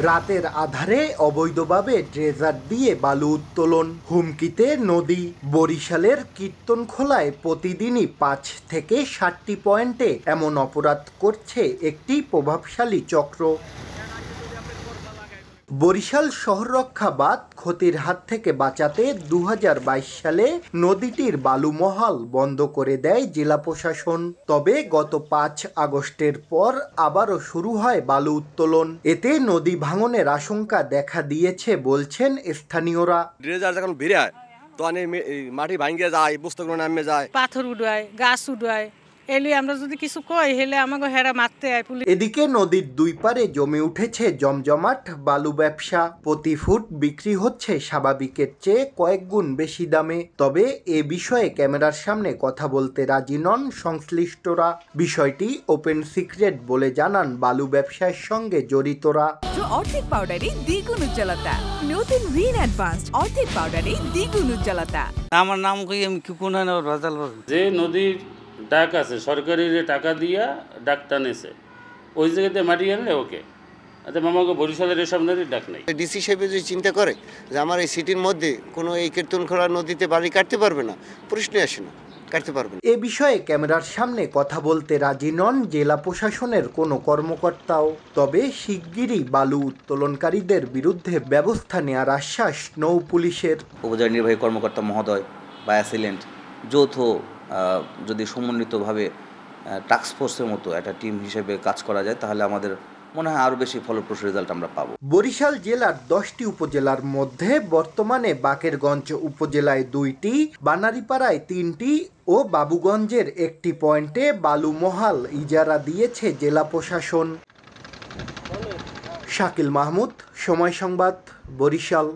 রাতের আধারে অবৈধভাবে ড্রেজার দিয়ে বালু উত্তোলন, হুমকিতে নদী। বরিশালের কীর্তনখোলায় প্রতিদিনই ৫ থেকে ৭টি পয়েন্টে এমন অপরাধ করছে একটি প্রভাবশালী চক্র। বরিশাল শহর রক্ষা বাঁধ ক্ষতির হাত থেকে বাঁচাতে ২০২২ সালে নদীটির বালুমহাল বন্ধ করে দেয় জেলা প্রশাসন। তবে গত ৫ আগস্টের পর আবারও শুরু হয় বালু উত্তোলন। এতে নদী ভাঙনের আশঙ্কা দেখা দিয়েছে বলছেন স্থানীয়রা। ড্রেজার যখন বেড়ে হয় তখন মাটি ভাঙিয়ে যায়, বস্তুগুলো নামে যায়, পাথর উড়ায়, গাছ উড়ায়। এলি আমরা যদি কিছু কই হেলে আমাকে হেরা মারতে হয় পুলিশ। এদিকে নদীর দুই পারে জমে উঠেছে জমজমাট বালু ব্যবসা। প্রতি ফুট বিক্রি হচ্ছে স্বাভাবিকের চেয়ে কয়েক গুণ বেশি দামে। তবে এ বিষয়ে ক্যামেরার সামনে কথা বলতে রাজি নন সংশ্লিষ্টরা। বিষয়টি ওপেন সিক্রেট বলে জানান বালু ব্যবসায়ের সঙ্গে জড়িতরা। অর্ধেক পাউডারে দ্বিগুণ উজ্জ্বলতা, নতুন রিন অ্যাডভান্সড অর্ধেক পাউডারে দ্বিগুণ উজ্জ্বলতা। আমার নাম কই আমি কি কোন যে নদীর ডাক আছে সরকারি টাকা দিয়া ডাকটা নেছে, ওই জায়গাতে মাটি আনলে ওকে মামাকে বরিশালের এসব নদীর ডাক নেই। ডিসি সাহেব যদি চিন্তা করে যে আমার এই সিটির মধ্যে কোনো এই কীর্তনখোলা নদীতে বালি কাটতে পারবে না, প্রশ্নই আসে না, কাটতে পারবে না। এ বিষয়ে ক্যামেরার সামনে কথা বলতে রাজি নন জেলা প্রশাসনের কোনো কর্মকর্তাও। তবে শিগগিরই বালু উত্তোলনকারীদের বিরুদ্ধে ব্যবস্থা নেওয়ার আশ্বাস নৌ পুলিশের। উপজেলা নির্বাহী কর্মকর্তা মহোদয় বা অ্যাসিলেন্ট যৌথ যদি সমন্বিতভাবে টাস্ক ফোর্সের মতো একটা টিম হিসেবে কাজ করা যায় তাহলে আমাদের মনে হয় আরও বেশি ফলপ্রসূ রেজাল্ট আমরা পাবো। বরিশাল জেলার 10টি উপজেলার মধ্যে বর্তমানে বাকেরগঞ্জ উপজেলায় 2টি, বানারীপাড়ায় 3টি ও বাবুগঞ্জের 1টি পয়েন্টে বালুমহাল ইজারা দিয়েছে জেলা প্রশাসন। শাকিল মাহমুদ, সময় সংবাদ, বরিশাল।